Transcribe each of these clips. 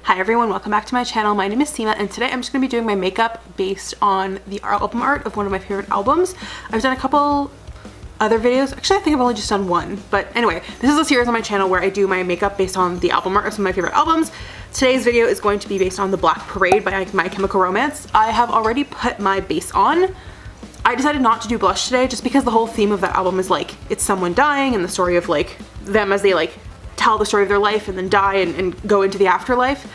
Hi everyone, welcome back to my channel. My name is Sima and today I'm just going to be doing my makeup based on the album art of one of my favorite albums. I've done a couple other videos. Actually, I think I've only just done one. But anyway, this is a series on my channel where I do my makeup based on the album art of some of my favorite albums. Today's video is going to be based on The Black Parade by My Chemical Romance. I have already put my base on. I decided not to do blush today just because the whole theme of that album is like, it's someone dying and the story of like them as they like tell the story of their life and then die and go into the afterlife.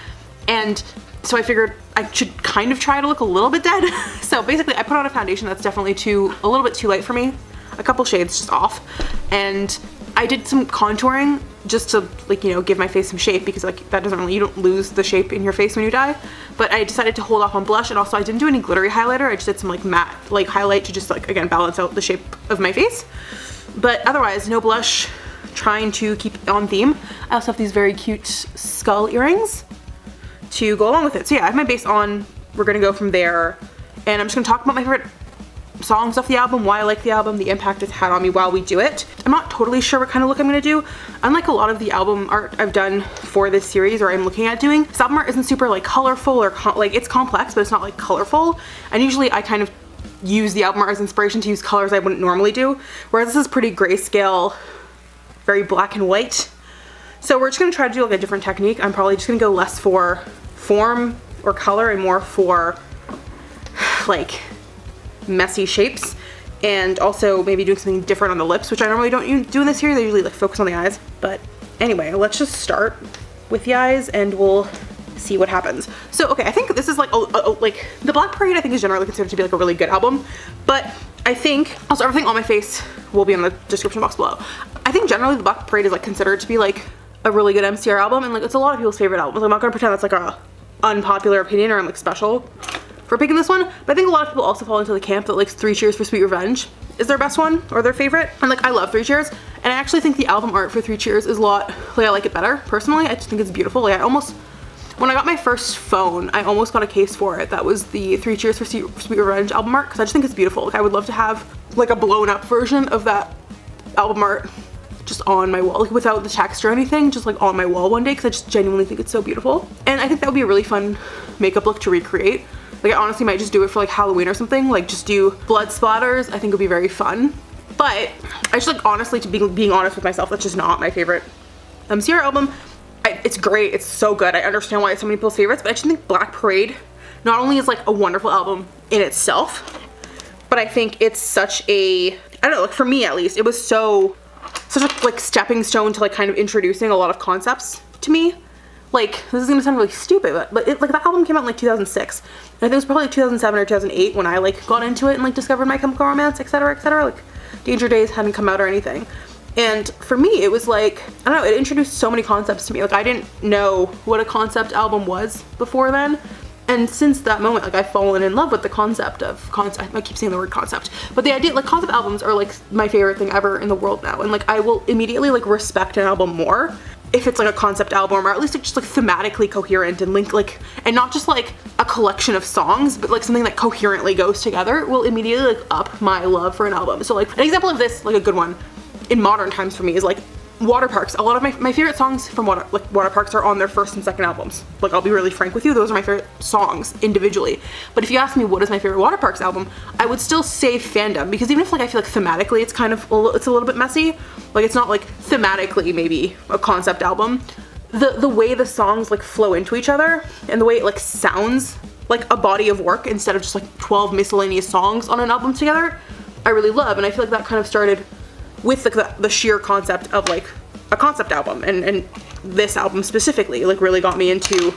And so I figured I should kind of try to look a little bit dead. So basically I put on a foundation that's definitely a little bit too light for me. A couple shades just off. And I did some contouring just to like, you know, give my face some shape because like that doesn't really, you don't lose the shape in your face when you die. But I decided to hold off on blush, and also I didn't do any glittery highlighter. I just did some like matte like highlight to just like, again, balance out the shape of my face. But otherwise, no blush, trying to keep it on theme. I also have these very cute skull earrings to go along with it. So yeah, I have my base on. We're gonna go from there. And I'm just gonna talk about my favorite songs off the album, why I like the album, the impact it's had on me while we do it. I'm not totally sure what kind of look I'm gonna do. Unlike a lot of the album art I've done for this series, or I'm looking at doing, this album art isn't super like colorful or like it's complex, but it's not like colorful. And usually I kind of use the album art as inspiration to use colors I wouldn't normally do. Whereas this is pretty grayscale, very black and white. So we're just gonna try to do like a different technique. I'm probably just gonna go less for form or color and more for like messy shapes, and also maybe doing something different on the lips, which I normally don't do in this series. I usually like focus on the eyes. But anyway, let's just start with the eyes and we'll see what happens. So okay, I think this is like like The Black Parade I think is generally considered to be like a really good album, but I think also everything on my face will be in the description box below. I think generally The Black Parade is like considered to be like a really good Mercier album, and like it's a lot of people's favorite album. I'm not gonna pretend that's like a unpopular opinion or I'm like special for picking this one, but I think a lot of people also fall into the camp that like 3 Cheers for Sweet Revenge is their best one or their favorite. And like I love 3 Cheers, and I actually think the album art for 3 Cheers is a lot, like I like it better personally. I just think it's beautiful. Like I almost, when I got my first phone, I almost got a case for it that was the 3 Cheers for Sweet Revenge album art, because I just think it's beautiful. Like I would love to have like a blown up version of that album art just on my wall, like without the text or anything, just like on my wall one day, because I just genuinely think it's so beautiful. And I think that would be a really fun makeup look to recreate. Like I honestly might just do it for like Halloween or something, like just do blood splatters. I think it would be very fun. But I just like, honestly, to being honest with myself, that's just not my favorite Mercier album. It's great, it's so good. I understand why it's so many people's favorites, but I just think Black Parade not only is like a wonderful album in itself, but I think it's such a, I don't know, like for me at least, it was such a like stepping stone to like kind of introducing a lot of concepts to me. Like, this is gonna sound really stupid, but like that album came out in like 2006. And I think it was probably like 2007 or 2008 when I like got into it and like discovered My Chemical Romance, etc, etc. Like Danger Days hadn't come out or anything. And for me, it was like, I don't know, it introduced so many concepts to me. Like I didn't know what a concept album was before then. And since that moment, like I've fallen in love with the concept of I keep saying the word concept, but the idea, like concept albums are like my favorite thing ever in the world now. And like I will immediately like respect an album more if it's like a concept album, or at least like just like thematically coherent and and not just like a collection of songs, but like something that coherently goes together will immediately like up my love for an album. So like an example of this, like a good one in modern times for me, is like Waterparks. A lot of my favorite songs from Waterparks are on their first and second albums. Like I'll be really frank with you, those are my favorite songs individually. But if you ask me what is my favorite Waterparks album, I would still say Fandom, because even if like I feel like thematically it's kind of it's a little bit messy, like it's not like thematically maybe a concept album, the way the songs like flow into each other and the way it like sounds like a body of work instead of just like 12 miscellaneous songs on an album together, I really love. And I feel like that kind of started with like the sheer concept of like a concept album, and this album specifically like really got me into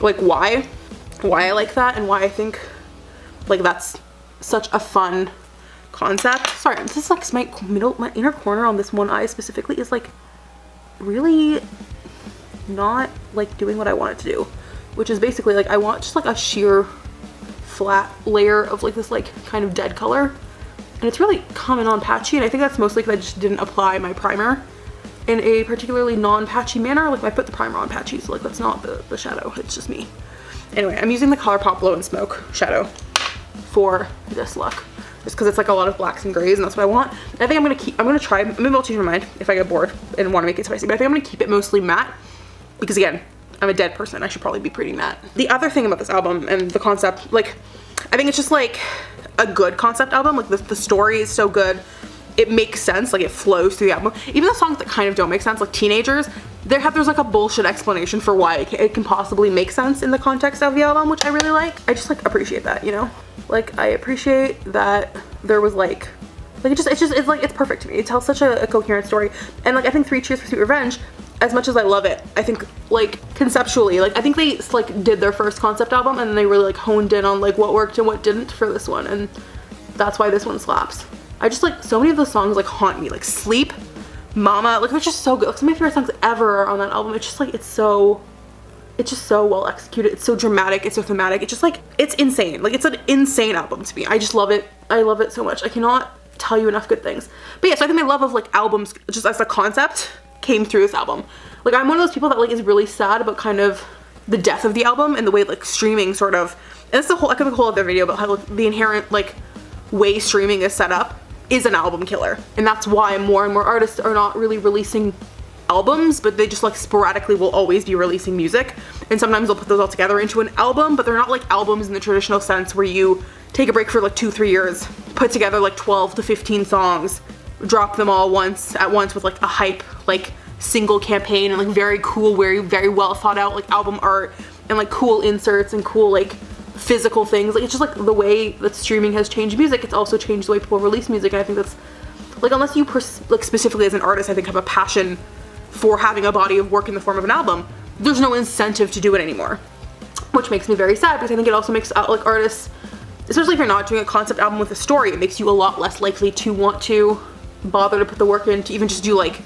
like why I like that and why I think like that's such a fun concept. Sorry, this is like my inner corner on this one eye specifically is like really not like doing what I want it to do, which is basically like I want just like a sheer flat layer of like this like kind of dead color. And it's really coming on patchy, and I think that's mostly because I just didn't apply my primer in a particularly non-patchy manner. Like I put the primer on patchy, so like that's not the shadow, it's just me. Anyway, I'm using the Colourpop Blowin Smoke shadow for this look, just because it's like a lot of blacks and grays, and that's what I want. And I think I'm gonna try, maybe I'll change my mind if I get bored and want to make it spicy, but I think I'm gonna keep it mostly matte, because again, I'm a dead person. I should probably be reading that. The other thing about this album and the concept, like, I think it's just like a good concept album. Like the story is so good. It makes sense, like it flows through the album. Even the songs that kind of don't make sense, like Teenagers, there's like a bullshit explanation for why it can possibly make sense in the context of the album, which I really like. I just like appreciate that, you know? Like I appreciate that there was like it's perfect to me. It tells such a coherent story. And like I think 3 Cheers for Sweet Revenge, as much as I love it, I think like conceptually, like I think they like did their first concept album and then they really like honed in on like what worked and what didn't for this one, and that's why this one slaps. I just like so many of the songs like haunt me, like Sleep, Mama, like they're just so good. Like some of my favorite songs ever on that album. It's just like it's just so well executed. It's so dramatic, it's so thematic. It's just like it's insane. Like it's an insane album to me. I just love it. I love it so much. I cannot tell you enough good things. But yeah, so I think my love of like albums just as a concept came through this album. Like I'm one of those people that like is really sad about kind of the death of the album and the way like streaming sort of, and it's the whole, I could make a whole other video about how like, the inherent like way streaming is set up is an album killer. And that's why more and more artists are not really releasing albums, but they just like sporadically will always be releasing music. And sometimes they'll put those all together into an album, but they're not like albums in the traditional sense where you take a break for like 2-3 years, put together like 12 to 15 songs, drop them all at once with like a hype like single campaign and like very cool, very well thought out like album art and like cool inserts and cool like physical things. Like it's just like the way that streaming has changed music, it's also changed the way people release music. And I think that's like, unless you like specifically as an artist I think have a passion for having a body of work in the form of an album, there's no incentive to do it anymore, which makes me very sad, because I think it also makes like artists, especially if you're not doing a concept album with a story, it makes you a lot less likely to want to bother to put the work in to even just do like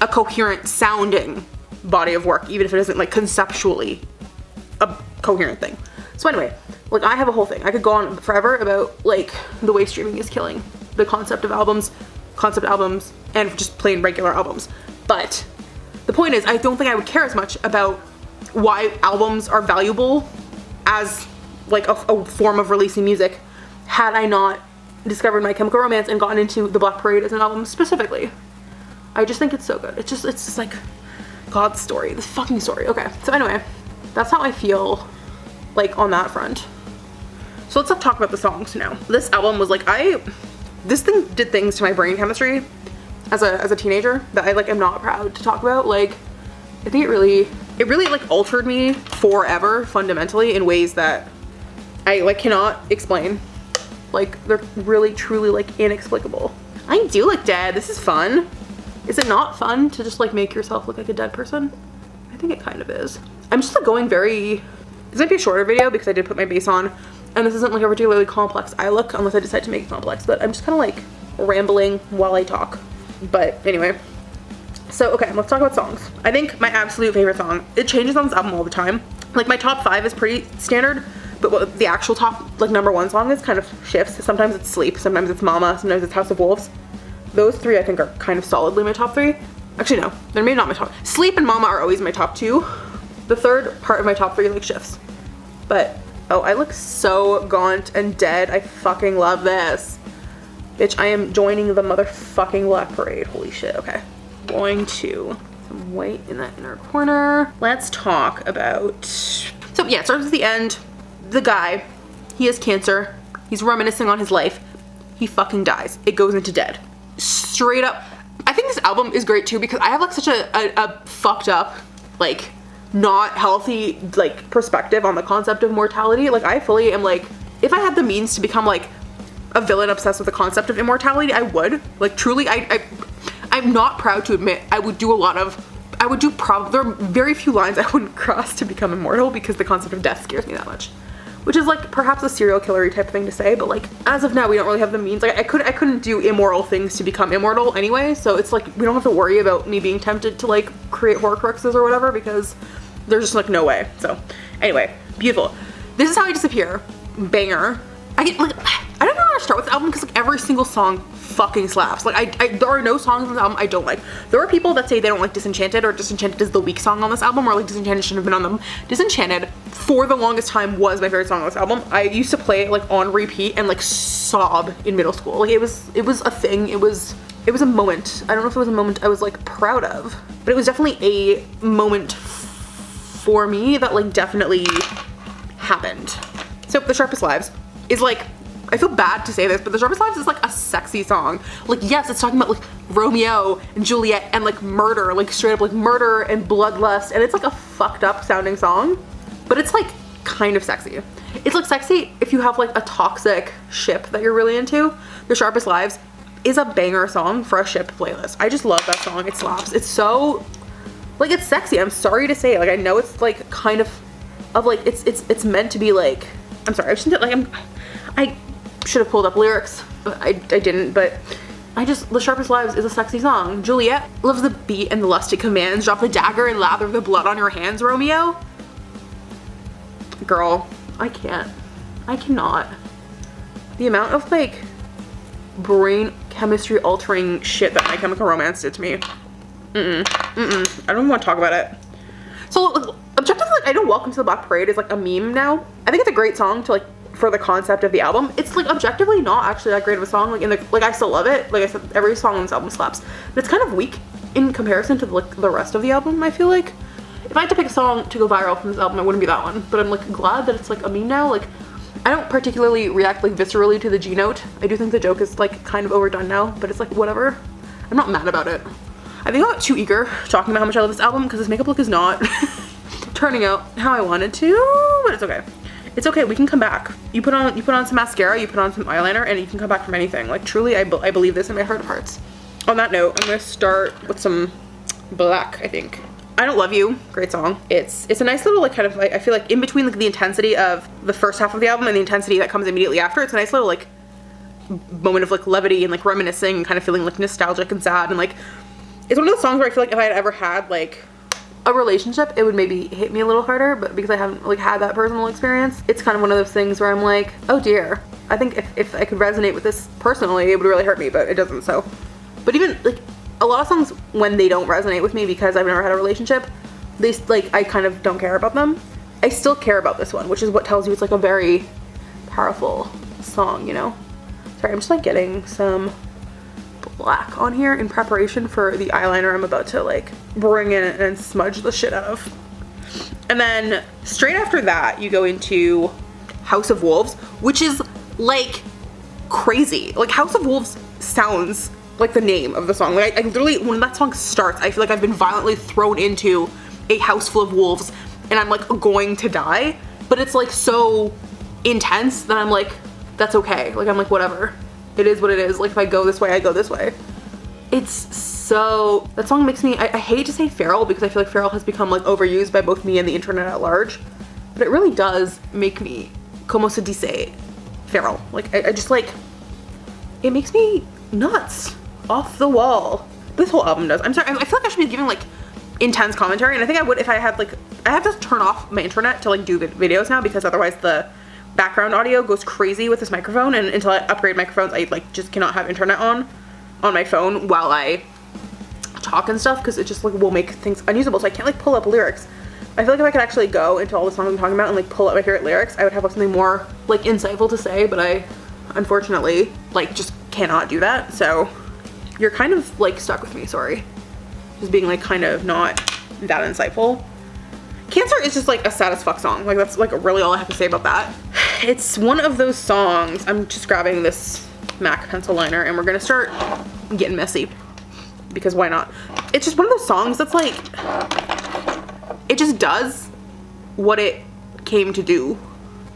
a coherent sounding body of work, even if it isn't like conceptually a coherent thing. So anyway, like I have a whole thing. I could go on forever about like the way streaming is killing the concept of albums, concept albums, and just plain regular albums. But the point is, I don't think I would care as much about why albums are valuable as like a form of releasing music had I not discovered My Chemical Romance and gotten into The Black Parade as an album specifically. I just think it's so good. It's just like God's story, this fucking story. Okay, so anyway, that's how I feel like on that front. So let's talk about the songs now. This album was like, this thing did things to my brain chemistry as a teenager that I like am not proud to talk about. Like I think it really like altered me forever fundamentally in ways that I like cannot explain. Like they're really truly like inexplicable. I do look dead. This is fun. Is it not fun to just like make yourself look like a dead person? I think it kind of is. I'm just like going very, this might be a shorter video because I did put my base on and this isn't like a particularly complex eye look unless I decide to make it complex, but I'm just kind of like rambling while I talk. But anyway, so okay, let's talk about songs. I think my absolute favorite song, it changes on this album all the time. Like my top 5 is pretty standard, but what the actual top like number 1 song is kind of shifts. Sometimes it's Sleep, sometimes it's Mama, sometimes it's House of Wolves. Those 3 I think are kind of solidly my top 3. Actually no, they're maybe not my top. Sleep and Mama are always my top 2. The third part of my top 3 like shifts. But oh, I look so gaunt and dead. I fucking love this. Bitch, I am joining the motherfucking Black Parade. Holy shit, okay. Going to some white in that inner corner. Let's talk about, so yeah, it starts at the end. The guy, he has cancer. He's reminiscing on his life. He fucking dies. It goes into dead. Straight up. I think this album is great too because I have like such a fucked up, like not healthy like perspective on the concept of mortality. Like I fully am like, if I had the means to become like a villain obsessed with the concept of immortality, I would. Like truly, I'm not proud to admit I would do there are very few lines I wouldn't cross to become immortal because the concept of death scares me that much. Which is like perhaps a serial killer-y type thing to say, but like as of now we don't really have the means. Like I couldn't do immoral things to become immortal anyway, so it's like we don't have to worry about me being tempted to like create Horcruxes or whatever because there's just like no way. So anyway, beautiful. This Is How I Disappear, banger. I don't know where to start with the album because like every single song fucking slaps. Like there are no songs on this album I don't like. There are people that say they don't like Disenchanted or Disenchanted is the weak song on this album or like Disenchanted shouldn't have been on them. Disenchanted for the longest time was my favorite song on this album. I used to play it like on repeat and like sob in middle school. Like it was a thing. It was a moment. I don't know if it was a moment I was like proud of, but it was definitely a moment for me that like definitely happened. So The Sharpest Lives is like, I feel bad to say this, but The Sharpest Lives is like a sexy song. Like, yes, it's talking about like Romeo and Juliet and like murder, like straight up like murder and bloodlust, and it's like a fucked up sounding song, but it's like kind of sexy. It's like sexy if you have like a toxic ship that you're really into. The Sharpest Lives is a banger song for a ship playlist. I just love that song. It slaps. It's so, like, it's sexy. I'm sorry to say, like, I know it's like kind of like, it's meant to be like, I'm sorry, I just like, I should have pulled up lyrics, but I didn't, but The Sharpest Lives is a sexy song. Juliet loves the beat and the lust it commands. Drop the dagger and lather the blood on your hands, Romeo. Girl, I can't. I cannot. The amount of like brain chemistry altering shit that My Chemical Romance did to me. I don't even want to talk about it. So objectively, like, I know Welcome to the Black Parade is like a meme now. I think it's a great song to like for the concept of the album. It's like objectively not actually that great of a song. Like like I still love it. Like I said, every song on this album slaps, but it's kind of weak in comparison to like the rest of the album. I feel like if I had to pick a song to go viral from this album, it wouldn't be that one. But I'm like glad that it's like a meme now. Like I don't particularly react like viscerally to the G note. I do think the joke is like kind of overdone now, but it's like whatever. I'm not mad about it. I think I got too eager talking about how much I love this album because this makeup look is not turning out how I wanted to, but it's okay. It's okay, we can come back. You put on some mascara, you put on some eyeliner, and you can come back from anything. Like truly, I believe this in my heart of hearts. On that note, I'm gonna start with some black, I think. I Don't Love You, great song. It's a nice little like kind of like, I feel like in between like the intensity of the first half of the album and the intensity that comes immediately after, it's a nice little like moment of like levity and like reminiscing and kind of feeling like nostalgic and sad, and like it's one of those songs where I feel like if I had ever had like a relationship, it would maybe hit me a little harder, but because I haven't like had that personal experience, it's kind of one of those things where I'm like, oh dear, I think if I could resonate with this personally, it would really hurt me, but it doesn't. So, but even like a lot of songs, when they don't resonate with me because I've never had a relationship, they like, I kind of don't care about them. I still care about this one, which is what tells you it's like a very powerful song, you know? Sorry, I'm just like getting some black on here in preparation for the eyeliner I'm about to like bring in and smudge the shit out of. And then straight after that, you go into House of Wolves, which is like crazy. Like House of Wolves sounds like the name of the song. Like I literally, when that song starts, I feel like I've been violently thrown into a house full of wolves and I'm like going to die, but it's like so intense that I'm like, that's okay. Like I'm like, whatever. It is what it is. Like if I go this way, I go this way. It's so, that song makes me, I hate to say feral because I feel like feral has become like overused by both me and the internet at large, but it really does make me, como se dice, feral. Like I just like, it makes me nuts, off the wall. This whole album does. I'm sorry, I feel like I should be giving like intense commentary, and I think I would if I had like, I have to turn off my internet to like do the videos now because otherwise the background audio goes crazy with this microphone, and until I upgrade microphones, I like just cannot have internet on my phone while I talk and stuff because it just like will make things unusable. So I can't like pull up lyrics. I feel like if I could actually go into all the songs I'm talking about and like pull up my favorite lyrics, I would have like something more like insightful to say, but I unfortunately like just cannot do that. So you're kind of like stuck with me, sorry. Just being like kind of not that insightful. Cancer is just like a sad as fuck song. Like that's like really all I have to say about that. It's one of those songs, I'm just grabbing this MAC pencil liner and we're gonna start getting messy because why not? It's just one of those songs that's like, it just does what it came to do,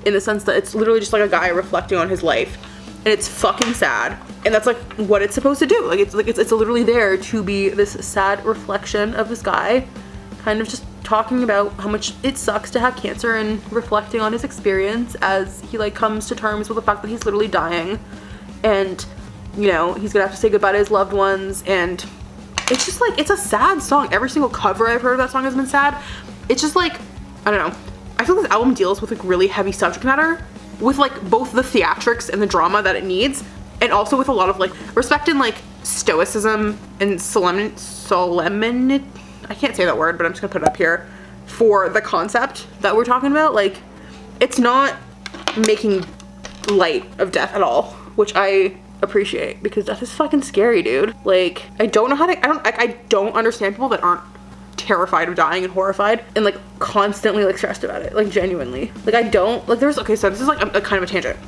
in the sense that it's literally just like a guy reflecting on his life and it's fucking sad, and that's like what it's supposed to do. Like it's literally there to be this sad reflection of this guy kind of just talking about how much it sucks to have cancer and reflecting on his experience as he like comes to terms with the fact that he's literally dying, and you know he's gonna have to say goodbye to his loved ones. And it's just like, it's a sad song. Every single cover I've heard of that song has been sad. It's just like, I don't know, I feel this album deals with like really heavy subject matter with like both the theatrics and the drama that it needs, and also with a lot of like respect and like stoicism and solemnity. I can't say that word, but I'm just gonna put it up here for the concept that we're talking about. Like, it's not making light of death at all, which I appreciate because death is fucking scary, dude. Like, I don't know how to, I don't understand people that aren't terrified of dying and horrified and like constantly like stressed about it, like genuinely. Like I don't, like there's, okay, so this is like a kind of a tangent,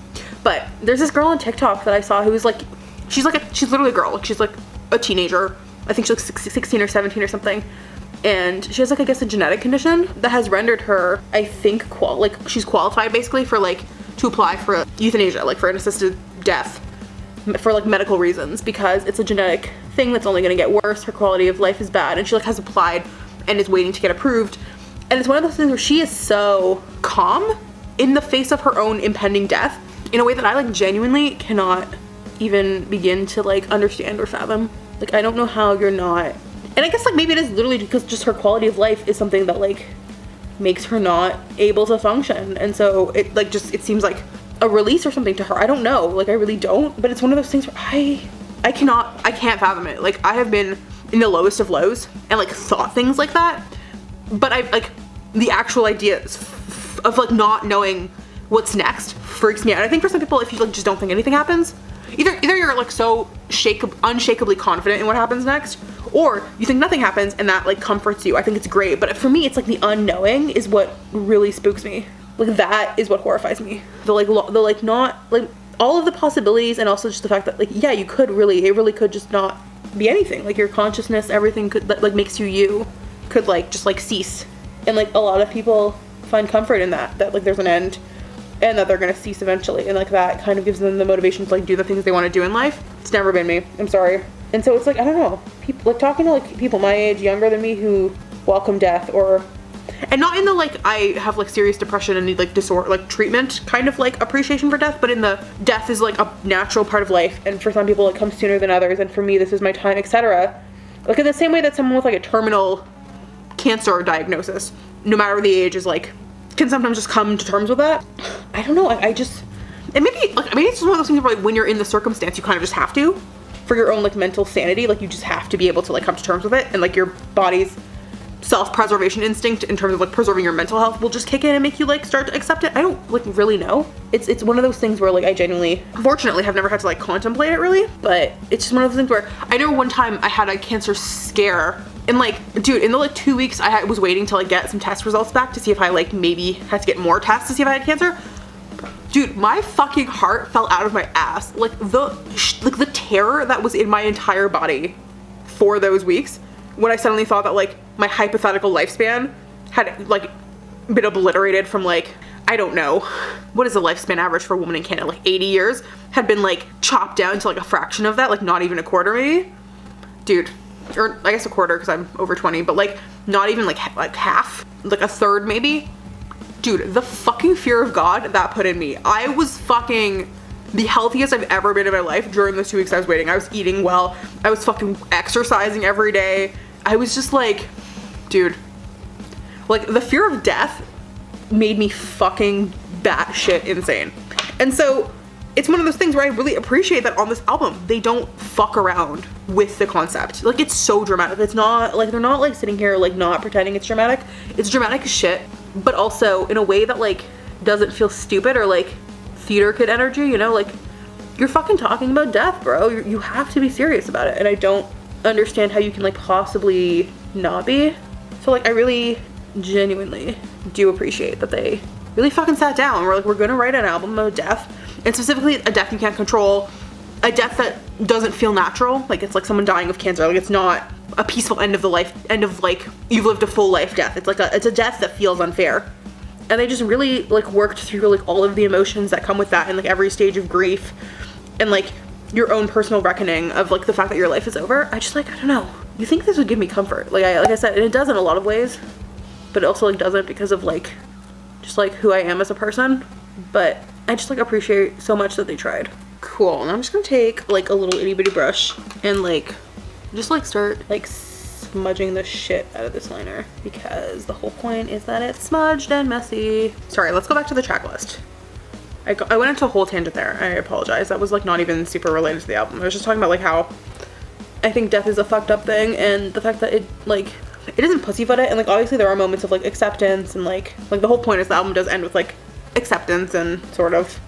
but there's this girl on TikTok that I saw who's like, she's literally a girl, like she's like a teenager. I think she's like 16 or 17 or something. And she has like, I guess, a genetic condition that has rendered her, I think, like she's qualified basically for like to apply for euthanasia, like for an assisted death for like medical reasons, because it's a genetic thing that's only going to get worse. Her quality of life is bad, and she like has applied and is waiting to get approved. And it's one of those things where she is so calm in the face of her own impending death in a way that I like genuinely cannot even begin to like understand or fathom. Like I don't know how you're not. And I guess like maybe it is literally because just her quality of life is something that like makes her not able to function. And so it like just, it seems like a release or something to her. I don't know. Like I really don't. But it's one of those things where I can't fathom it. Like I have been in the lowest of lows and like thought things like that. But I like the actual ideas of like not knowing what's next freaks me out. I think for some people, if you like just don't think anything happens, either you're like so unshakably confident in what happens next, or you think nothing happens and that like comforts you. I think it's great. But for me, it's like the unknowing is what really spooks me. Like that is what horrifies me. The like not like all of the possibilities, and also just the fact that like, yeah, it really could just not be anything. Like your consciousness, everything could that like makes you could like just like cease. And like a lot of people find comfort in that like there's an end and that they're gonna cease eventually, and like that kind of gives them the motivation to like do the things they want to do in life. It's never been me, I'm sorry. And so it's like, I don't know, people like talking to like people my age, younger than me, who welcome death, or and not in the like I have like serious depression and need like disorder like treatment kind of like appreciation for death, but in the death is like a natural part of life, and for some people it comes sooner than others, and for me this is my time, etc. Like in the same way that someone with like a terminal cancer diagnosis, no matter the age, is like can sometimes just come to terms with that. I don't know, I just, and maybe it's just one of those things where like when you're in the circumstance you kind of just have to, for your own like mental sanity, like you just have to be able to like come to terms with it, and like your body's self-preservation instinct in terms of like preserving your mental health will just kick in and make you like start to accept it. I don't like really know. It's one of those things where like I genuinely, fortunately, have never had to like contemplate it really, but it's just one of those things where I know one time I had a cancer scare, and like, dude, in the like 2 weeks I was waiting to like get some test results back to see if I like maybe had to get more tests to see if I had cancer. Dude, my fucking heart fell out of my ass. Like the terror that was in my entire body for those weeks when I suddenly thought that like my hypothetical lifespan had like been obliterated from like, I don't know, what is the lifespan average for a woman in Canada, like 80 years, had been like chopped down to like a fraction of that, like not even a quarter maybe. Dude, or I guess a quarter because I'm over 20, but like not even like half, like a third maybe. Dude, the fucking fear of God that put in me. I was fucking the healthiest I've ever been in my life during those 2 weeks I was waiting. I was eating well. I was fucking exercising every day. I was just like, dude, like the fear of death made me fucking batshit insane. And so it's one of those things where I really appreciate that on this album they don't fuck around with the concept. Like it's so dramatic. It's not like, they're not like sitting here like not pretending it's dramatic. It's dramatic as shit, but also in a way that like doesn't feel stupid or like theater kid energy, you know? Like you're fucking talking about death, bro. You have to be serious about it, and I don't understand how you can like possibly not be. So like I really genuinely do appreciate that they really fucking sat down. We're like, we're gonna write an album about death, and specifically a death you can't control, a death that doesn't feel natural. Like it's like someone dying of cancer. Like it's not a peaceful end of like you've lived a full life death. It's like it's a death that feels unfair. And they just really like worked through like all of the emotions that come with that, and like every stage of grief, and like your own personal reckoning of like the fact that your life is over. I just like, I don't know. You think this would give me comfort? Like I said, and it does in a lot of ways, but it also like doesn't because of like just like who I am as a person. But I just like appreciate so much that they tried. Cool. And I'm just gonna take like a little itty bitty brush and like just like start like smudging the shit out of this liner, because the whole point is that it's smudged and messy. Sorry, let's go back to the track list. I went into a whole tangent there. I apologize. That was like not even super related to the album. I was just talking about like how I think death is a fucked up thing, and the fact that it like it doesn't pussyfoot it, and like obviously there are moments of like acceptance, and like the whole point is the album does end with like acceptance and sort of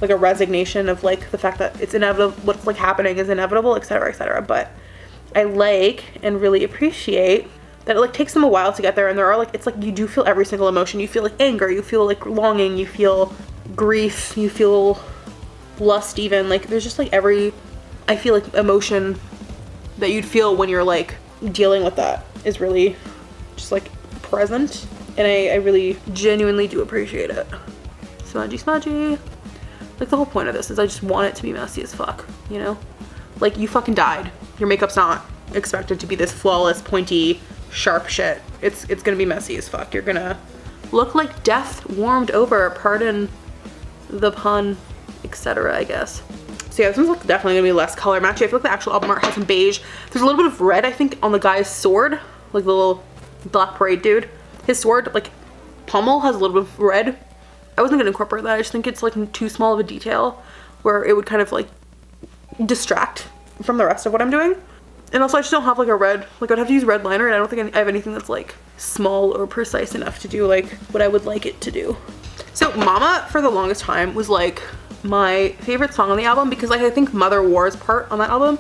like a resignation of like the fact that it's inevitable, what's like happening is inevitable, etc., etc. But I like and really appreciate that it like takes them a while to get there, and there are like, it's like you do feel every single emotion. You feel like anger, you feel like longing, you feel grief, you feel lust even. Like there's just like every, I feel like emotion that you'd feel when you're like dealing with that is really just like present, and I really genuinely do appreciate it. Smudgy smudgy. Like the whole point of this is I just want it to be messy as fuck, you know? Like you fucking died. Your makeup's not expected to be this flawless, pointy, sharp shit. It's gonna be messy as fuck. You're gonna look like death warmed over, pardon the pun, etc. I guess. So yeah, this one's like definitely gonna be less color matchy. I feel like the actual album art has some beige. There's a little bit of red, I think, on the guy's sword, like the little Black Parade dude. His sword, like pommel, has a little bit of red. I wasn't gonna incorporate that. I just think it's like too small of a detail where it would kind of like distract from the rest of what I'm doing. And also I just don't have like a red, like I'd have to use red liner, and I don't think I have anything that's like small or precise enough to do like what I would like it to do. So Mama for the longest time was like my favorite song on the album, because like I think Mother War's part on that album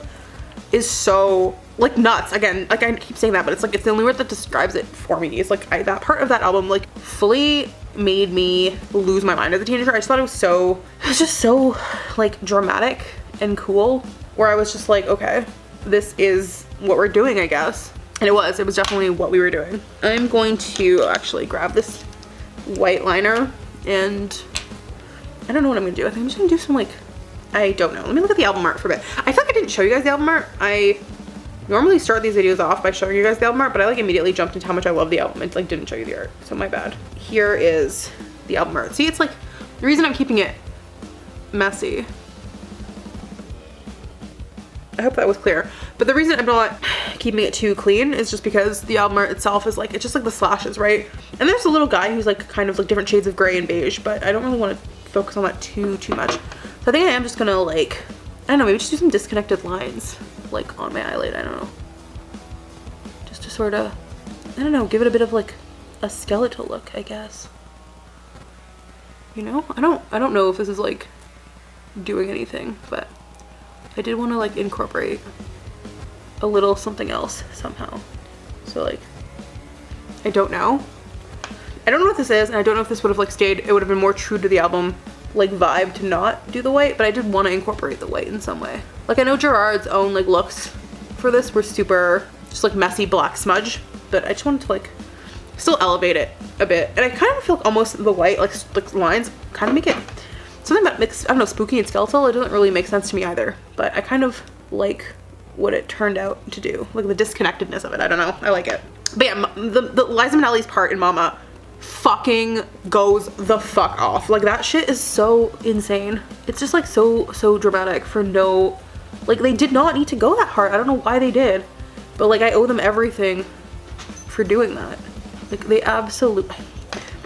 is so like nuts. Again, like I keep saying that, but it's like it's the only word that describes it for me. It's like that part of that album like fully made me lose my mind as a teenager. I just thought it was just so like dramatic and cool, where I was just like, okay, this is what we're doing, I guess. And it was definitely what we were doing. I'm going to actually grab this white liner, and I don't know what I'm gonna do. I think I'm just gonna do some like, I don't know. Let me look at the album art for a bit. I feel like I didn't show you guys the album art. I normally start these videos off by showing you guys the album art, but I like immediately jumped into how much I love the album and like didn't show you the art, so my bad. Here is the album art. See, it's like, the reason I'm keeping it messy, I hope that was clear, but the reason I'm not keeping it too clean is just because the album art itself is like, it's just like the slashes, right? And there's a little guy who's like kind of like different shades of gray and beige, but I don't really want to focus on that too much. So I think I am just gonna like, I don't know, maybe just do some disconnected lines like on my eyelid, I don't know. Just to sort of, I don't know, give it a bit of like a skeletal look, I guess. You know? I don't know if this is like doing anything, but I did want to like incorporate a little something else somehow. So like, I don't know. I don't know what this is, and I don't know if this would have like stayed, it would have been more true to the album like vibe to not do the white, but I did want to incorporate the white in some way. Like I know Gerard's own like looks for this were super just like messy black smudge, but I just wanted to like still elevate it a bit. And I kind of feel like almost the white like lines kind of make it something that makes, I don't know, spooky and skeletal. It doesn't really make sense to me either, but I kind of like what it turned out to do, like the disconnectedness of it. I don't know, I like it. But yeah, the Liza Minnelli's part in Mama fucking goes the fuck off. Like that shit is so insane. It's just like so dramatic for no, like they did not need to go that hard. I don't know why they did, but like I owe them everything for doing that. Like they absolutely,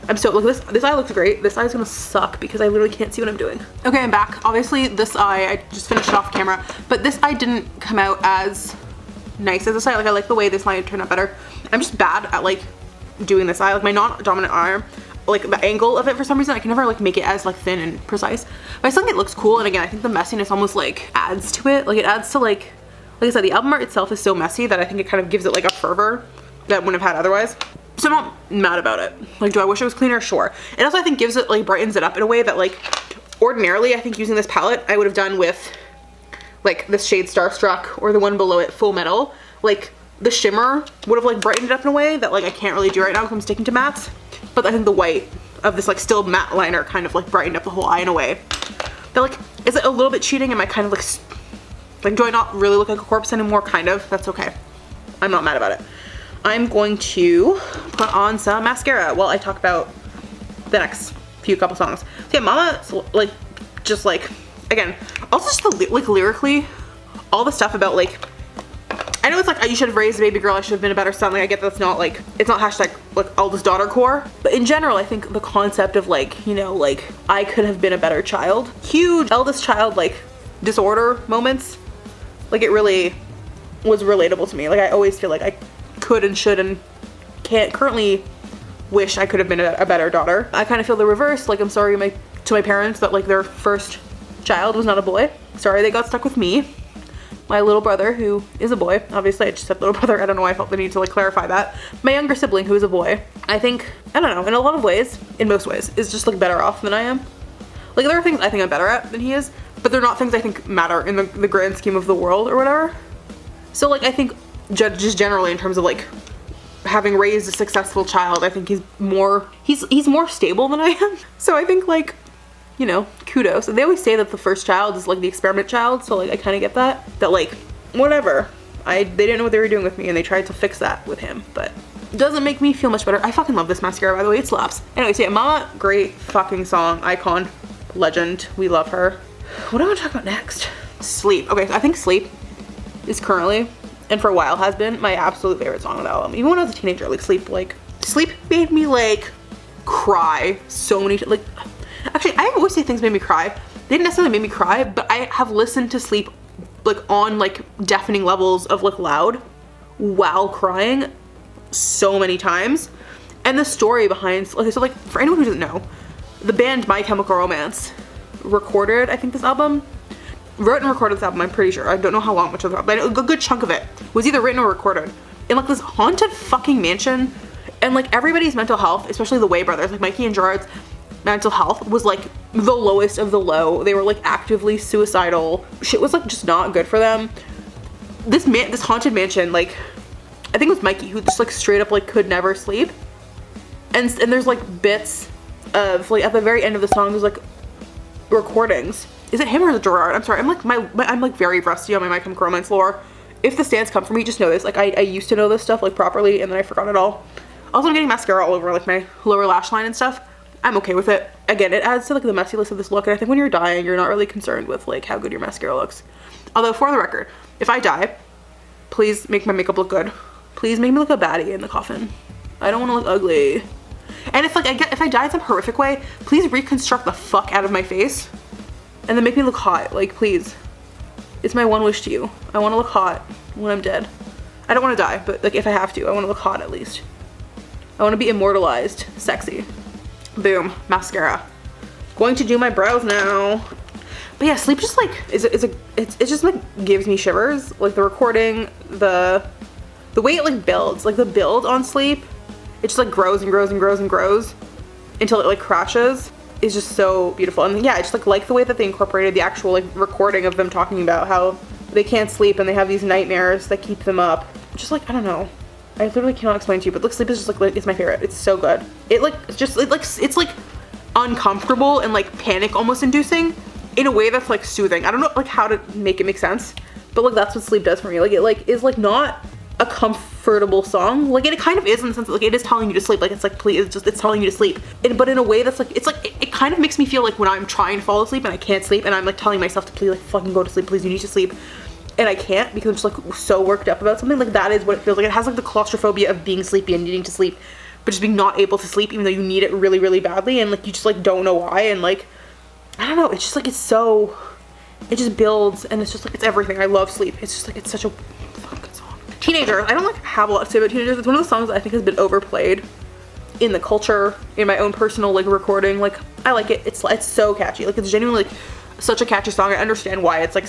I'm so, look, this eye looks great. This eye's gonna suck because I literally can't see what I'm doing. Okay, I'm back. Obviously this eye, I just finished it off camera, but this eye didn't come out as nice as this eye. Like I like the way this eye turned out better. I'm just bad at like doing this eye, like my non-dominant arm, like the angle of it for some reason, I can never like make it as like thin and precise. But I still think it looks cool, and again, I think the messiness almost like adds to it. Like it adds to like I said, the album art itself is so messy that I think it kind of gives it like a fervor that wouldn't have had otherwise. So I'm not mad about it. Like, do I wish it was cleaner? Sure. It also, I think, gives it, like, brightens it up in a way that, like, ordinarily, I think using this palette, I would have done with, like, this shade Starstruck or the one below it, Full Metal. Like, the shimmer would have, like, brightened it up in a way that, like, I can't really do right now because I'm sticking to mattes. But I think the white of this, like, still matte liner kind of, like, brightened up the whole eye in a way. But, like, is it a little bit cheating? Am I kind of, like, do I not really look like a corpse anymore? Kind of. That's okay. I'm not mad about it. I'm going to put on some mascara while I talk about the next few couple songs. So yeah, Mama, like, just like, again, also just the, like, lyrically, all the stuff about, like, I know it's like, you should have raised a baby girl, I should have been a better son. Like, I get that's not, like, it's not hashtag, like, eldest daughter core. But in general, I think the concept of, like, you know, like, I could have been a better child. Huge eldest child, like, disorder moments. Like, it really was relatable to me. Like, I always feel like I could and should and can't currently wish I could have been a better daughter. I kind of feel the reverse. Like, I'm sorry to my parents that, like, their first child was not a boy. Sorry they got stuck with me. my little brother, who is a boy. Obviously, I just said little brother. I don't know why I felt the need to like clarify that. My younger sibling, who is a boy, I think, I don't know, in a lot of ways, in most ways, is just like better off than I am. Like there are things I think I'm better at than he is, but they're not things I think matter in the grand scheme of the world or whatever. So like I think just generally in terms of like having raised a successful child, I think he's more stable than I am. So I think like, you know, kudos. They always say that the first child is like the experiment child, so like I kind of get that like whatever, they didn't know what they were doing with me and they tried to fix that with him, but it doesn't make me feel much better. I fucking love this mascara, by the way. It slaps. Anyway, so yeah, Mama, great fucking song, icon, legend, we love her. What do I want to talk about next? Sleep. Okay, so I think Sleep is currently, and for a while has been, my absolute favorite song on the album. Even when I was a teenager, like Sleep made me like cry so many times. Like, actually, I always say things made me cry. They didn't necessarily make me cry, but I have listened to Sleep like on like deafening levels of like loud while crying so many times. And the story behind, okay, so like for anyone who doesn't know, the band My Chemical Romance recorded, I think, this album, wrote and recorded this album, I'm pretty sure. I don't know how long, much of it, but a good chunk of it was either written or recorded in like this haunted fucking mansion. And like everybody's mental health, especially the Way brothers, like Mikey and Gerard's mental health was like the lowest of the low. They were like actively suicidal. Shit was like just not good for them. This haunted mansion, like I think it was Mikey who just like straight up like could never sleep. And there's like bits of like at the very end of the song there's like recordings. Is it him or is it Gerard? I'm sorry. I'm like very rusty on my Chemical Romance lore. If the stands come for me, just know this. Like I used to know this stuff like properly and then I forgot it all. Also, I'm getting mascara all over like my lower lash line and stuff. I'm okay with it. Again, it adds to like the messiness of this look, and I think when you're dying, you're not really concerned with like how good your mascara looks. Although, for the record, if I die, please make my makeup look good. Please make me look a baddie in the coffin. I don't want to look ugly. And if I die in some horrific way, please reconstruct the fuck out of my face, and then make me look hot. Like, please. It's my one wish to you. I want to look hot when I'm dead. I don't want to die, but like if I have to, I want to look hot at least. I want to be immortalized, sexy. Boom, mascara. Going to do my brows now. But yeah, Sleep just like it just like gives me shivers. Like the recording, the way it like builds, like the build on Sleep, it just like grows and grows and grows and grows until it like crashes. Is just so beautiful. And yeah, I just like the way that they incorporated the actual like recording of them talking about how they can't sleep and they have these nightmares that keep them up. Just like, I don't know. I literally cannot explain to you, but like Sleep is just like it's my favorite. It's so good. It's like uncomfortable and like panic almost inducing in a way that's like soothing. I don't know like how to make it make sense, but like that's what Sleep does for me. Like it like is like not a comfortable song. Like it kind of is in the sense that like it is telling you to sleep. Like it's like please, it's telling you to sleep. But in a way that's like it kind of makes me feel like when I'm trying to fall asleep and I can't sleep and I'm like telling myself to please like fucking go to sleep, please, you need to sleep. And I can't because I'm just like so worked up about something. Like that is what it feels like. It has like the claustrophobia of being sleepy and needing to sleep, but just being not able to sleep even though you need it really, really badly, and like you just like don't know why. And like I don't know, it's just like it just builds and it's just like it's everything. I love Sleep. It's just like it's such a fucking good song. Teenagers, I don't like have a lot to say about Teenagers. It's one of those songs that I think has been overplayed in the culture, in my own personal like recording. Like I like it. It's so catchy. Like it's genuinely like such a catchy song. I understand why it's like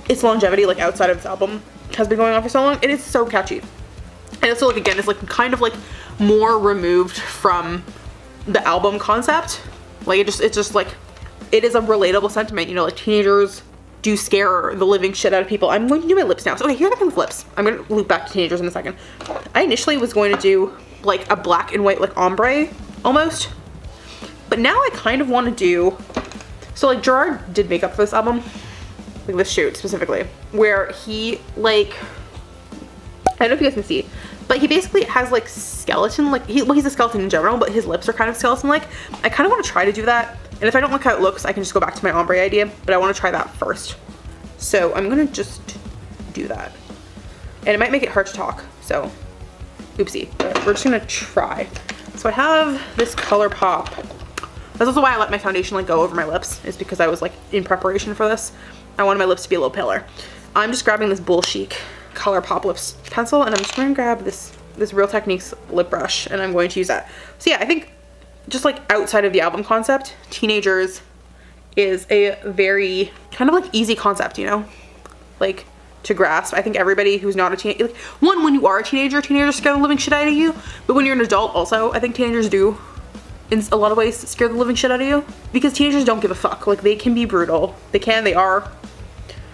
its longevity like outside of this album has been going on for so long. It is so catchy. And also like again it's like kind of like more removed from the album concept. Like it's just like it is a relatable sentiment, you know, like teenagers do scare the living shit out of people. I'm going to do my lips now. So okay, here are the thing with lips. I'm gonna loop back to Teenagers in a second. I initially was going to do like a black and white like ombre almost, but now I kind of want to do, so like Gerard did makeup for this album, like this shoot specifically, where he like, I don't know if you guys can see, but he basically has like skeleton, like he's a skeleton in general, but his lips are kind of skeleton like. I kind of want to try to do that, and if I don't like how it looks, I can just go back to my ombre idea, but I want to try that first. So I'm gonna just do that, and it might make it hard to talk, so oopsie, but we're just gonna try. So I have this Colourpop. That's also why I let my foundation like go over my lips, is because I was like in preparation for this. I wanted my lips to be a little paler. I'm just grabbing this Bull Chic Colourpop lips pencil, and I'm just gonna grab this Real Techniques lip brush, and I'm going to use that. So yeah, I think just like outside of the album concept, Teenagers is a very kind of like easy concept, you know? Like to grasp. I think everybody who's not a teenager, like, one, when you are a teenager, teenagers scare the living shit out of you, but when you're an adult also, I think teenagers do, in a lot of ways, scare the living shit out of you, because teenagers don't give a fuck. Like, they can be brutal. They are.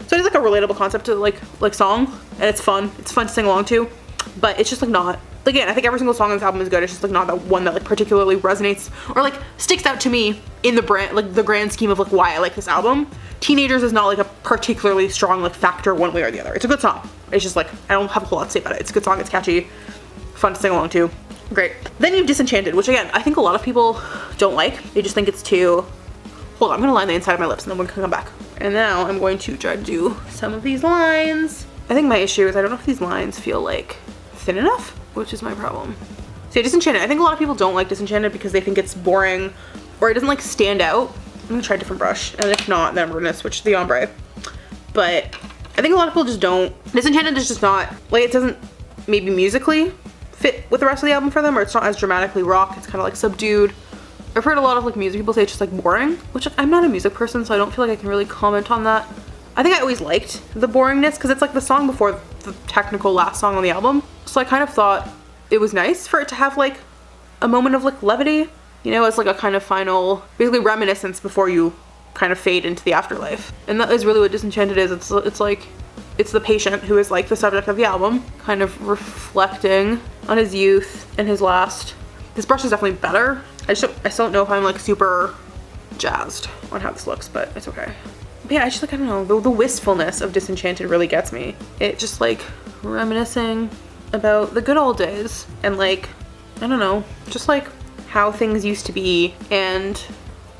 So it's like a relatable concept to like song, and it's fun to sing along to, but it's just like not, again, I think every single song on this album is good. It's just like not that one that like particularly resonates or like sticks out to me in the brand, like the grand scheme of like why I like this album. Teenagers is not like a particularly strong like factor one way or the other. It's a good song. It's just like, I don't have a whole lot to say about it. It's a good song, it's catchy, fun to sing along to. Great. Then you have Disenchanted, which again, I think a lot of people don't like. They just think it's too, hold on, I'm gonna line the inside of my lips and then we're gonna come back. And now I'm going to try to do some of these lines. I think my issue is I don't know if these lines feel like thin enough, which is my problem. So yeah, Disenchanted, I think a lot of people don't like Disenchanted because they think it's boring or it doesn't like stand out. I'm gonna try a different brush, and if not, then we're gonna switch to the ombre. But I think a lot of people just don't, Disenchanted is just not, like, it doesn't maybe musically fit with the rest of the album for them, or it's not as dramatically rock, it's kind of like subdued. I've heard a lot of like music people say it's just like boring, which like, I'm not a music person, so I don't feel like I can really comment on that. I think I always liked the boringness because it's like the song before the technical last song on the album. So I kind of thought it was nice for it to have like a moment of like levity, you know, as like a kind of final, basically reminiscence before you kind of fade into the afterlife. And that is really what Disenchanted is. It's like, it's the patient who is like the subject of the album, kind of reflecting on his youth and his last. This brush is definitely better. I still don't know if I'm like super jazzed on how this looks, but it's okay. But yeah, I just like, I don't know, the wistfulness of Disenchanted really gets me. It just like reminiscing about the good old days and like, I don't know, just like how things used to be and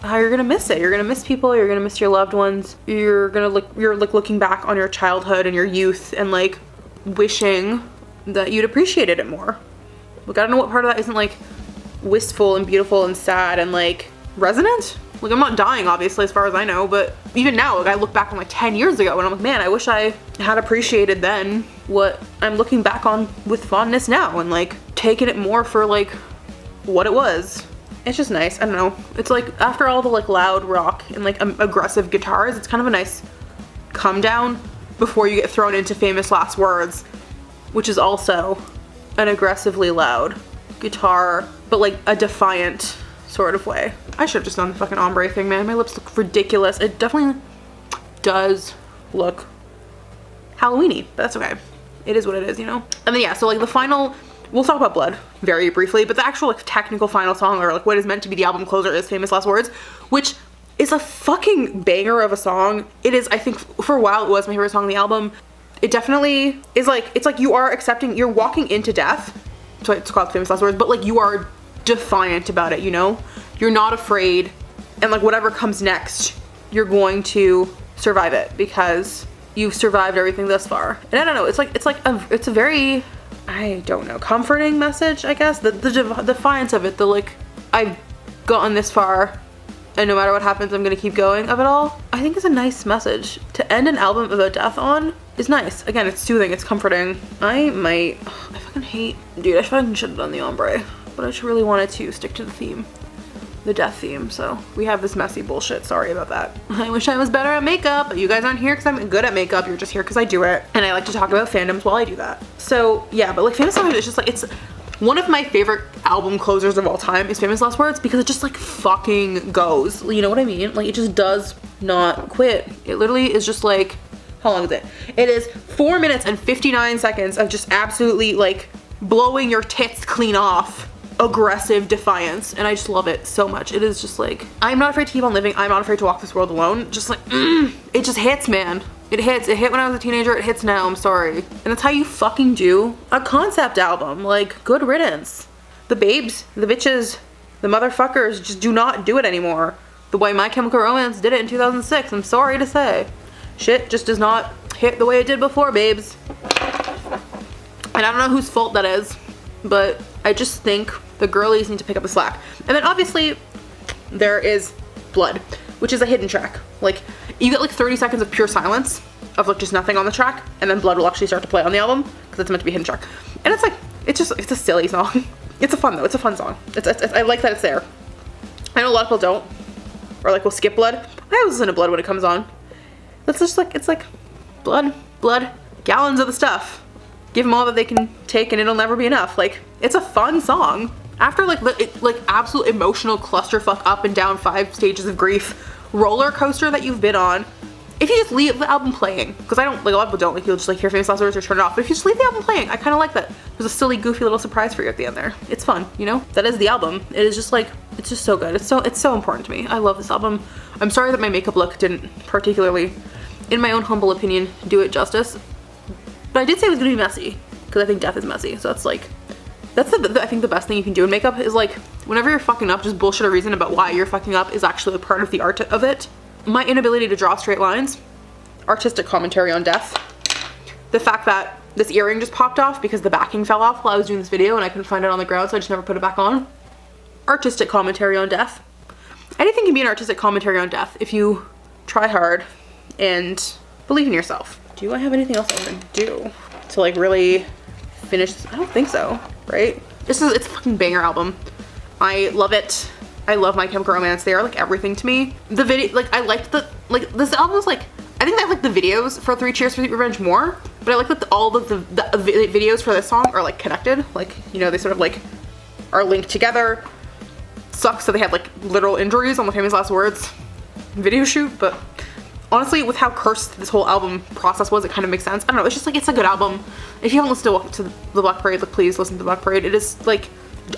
how you're gonna miss it. You're gonna miss people, you're gonna miss your loved ones. You're like looking back on your childhood and your youth and like wishing that you'd appreciated it more. Like, I don't know what part of that isn't like wistful and beautiful and sad and like resonant. Like, I'm not dying obviously as far as I know, but even now, like, I look back on like 10 years ago and I'm like, man, I wish I had appreciated then what I'm looking back on with fondness now and like taking it more for like what it was. It's just nice. I don't know. It's like after all the like loud rock and like aggressive guitars, it's kind of a nice come down before you get thrown into Famous Last Words, which is also an aggressively loud guitar, but like a defiant sort of way. I should have just done the fucking ombre thing, man. My lips look ridiculous. It definitely does look Halloween-y, but that's okay. It is what it is, you know? And then yeah, so like the final, we'll talk about Blood very briefly, but the actual like technical final song, or like what is meant to be the album closer, is Famous Last Words, which is a fucking banger of a song. It is, I think, for a while it was my favorite song on the album. It definitely is like, it's like you are accepting, you're walking into death. So it's called Famous Last Words, but like you are defiant about it, you know? You're not afraid, and like whatever comes next, you're going to survive it because you've survived everything thus far. And I don't know, it's a very, I don't know, comforting message, I guess. The defiance of it, the like, I've gotten this far and no matter what happens, I'm gonna keep going of it all, I think is a nice message. To end an album about death on is nice. Again, it's soothing, it's comforting. I fucking hate, dude, I fucking should have done the ombre, but I just really wanted to stick to the theme. The death theme, so we have this messy bullshit. Sorry about that. I wish I was better at makeup, but you guys aren't here because I'm good at makeup. You're just here because I do it, and I like to talk about fandoms while I do that. So yeah, but like Famous Last Words is just like, it's one of my favorite album closers of all time is Famous Last Words because it just like fucking goes. You know what I mean? Like, it just does not quit. It literally is just like, how long is it? It is 4 minutes and 59 seconds of just absolutely like blowing your tits clean off aggressive defiance, and I just love it so much. It is just like, I'm not afraid to keep on living, I'm not afraid to walk this world alone. Just like, it just hits, man. It hits. It hit when I was a teenager, it hits now, I'm sorry. And that's how you fucking do a concept album. Like, good riddance. The babes, the bitches, the motherfuckers just do not do it anymore the way My Chemical Romance did it in 2006, I'm sorry to say. Shit just does not hit the way it did before, babes. And I don't know whose fault that is, but I just think the girlies need to pick up the slack. And then obviously there is Blood, which is a hidden track. Like, you get like 30 seconds of pure silence of like just nothing on the track, and then Blood will actually start to play on the album because it's meant to be a hidden track. And it's like, it's a silly song. It's a fun though, it's a fun song. I like that it's there. I know a lot of people don't, or like will skip Blood. I always listen to Blood when it comes on. It's just like, it's like Blood, gallons of the stuff. Give them all that they can take and it'll never be enough. Like, it's a fun song. After like absolute emotional clusterfuck up and down 5 stages of grief roller coaster that you've been on, if you just leave the album playing, because I don't, like, a lot of people don't, like, you'll just like hear famous last words or turn it off, but if you just leave the album playing, I kind of like that. There's a silly, goofy little surprise for you at the end there. It's fun, you know? That is the album. It is just like, it's just so good. It's so important to me. I love this album. I'm sorry that my makeup look didn't particularly, in my own humble opinion, do it justice, but I did say it was gonna be messy, because I think death is messy, so that's like, that's I think the best thing you can do in makeup is like, whenever you're fucking up, just bullshit a reason about why you're fucking up is actually a part of the art of it. My inability to draw straight lines, artistic commentary on death. The fact that this earring just popped off because the backing fell off while I was doing this video and I couldn't find it on the ground, so I just never put it back on. Artistic commentary on death. Anything can be an artistic commentary on death if you try hard and believe in yourself. Do I have anything else I want to do to like really finish this? I don't think so, right? It's a fucking banger album. I love it. I love My Chemical Romance. They are like everything to me. The video, like, I liked the, like, this album is like, I think I like the videos for 3 Cheers for Sweet Revenge more, but I like that all of the videos for this song are like connected. Like, you know, they sort of like are linked together. Sucks that they had like literal injuries on the Famous Last Words video shoot, but honestly, with how cursed this whole album process was, it kind of makes sense. I don't know, it's just like, it's a good album. If you haven't listened to the Black Parade, like, please listen to the Black Parade. It is like,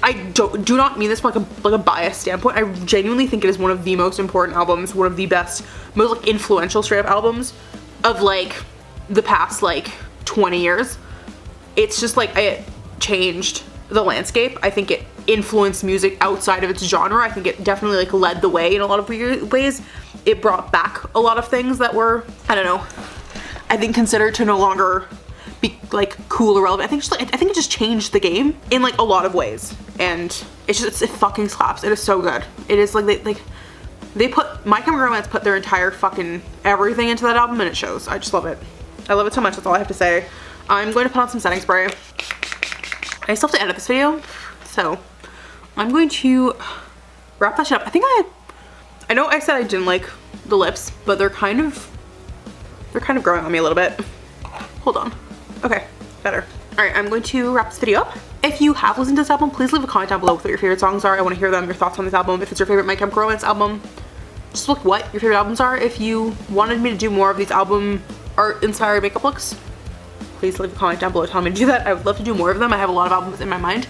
I do not mean this from like a biased standpoint. I genuinely think it is one of the most important albums, one of the best, most like influential straight up albums of like the past like 20 years. It's just like, it changed the landscape. I think it influenced music outside of its genre. I think it definitely like led the way in a lot of weird ways. It brought back a lot of things that were, I don't know, I think considered to no longer be like cool or relevant. I think it just changed the game in like a lot of ways, and it fucking slaps. It is so good. It is like they put, My Chemical Romance put their entire fucking everything into that album, and it shows. I just love it. I love it so much. That's all I have to say. I'm going to put on some setting spray. I still have to edit this video, so I'm going to wrap that shit up. I know I said I didn't like the lips, but they're kind of growing on me a little bit. Hold on. Okay, better. All right, I'm going to wrap this video up. If you have listened to this album, please leave a comment down below with what your favorite songs are. I want to hear them, your thoughts on this album. If it's your favorite My Chemical Romance album, just look what your favorite albums are. If you wanted me to do more of these album art inspired makeup looks, please leave a comment down below telling me to do that. I would love to do more of them. I have a lot of albums in my mind.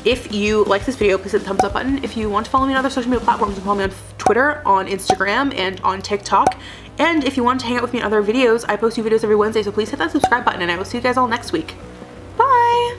If you like this video, please hit the thumbs up button. If you want to follow me on other social media platforms, you can follow me on Twitter, on Instagram, and on TikTok. And if you want to hang out with me in other videos, I post new videos every Wednesday, so please hit that subscribe button, and I will see you guys all next week.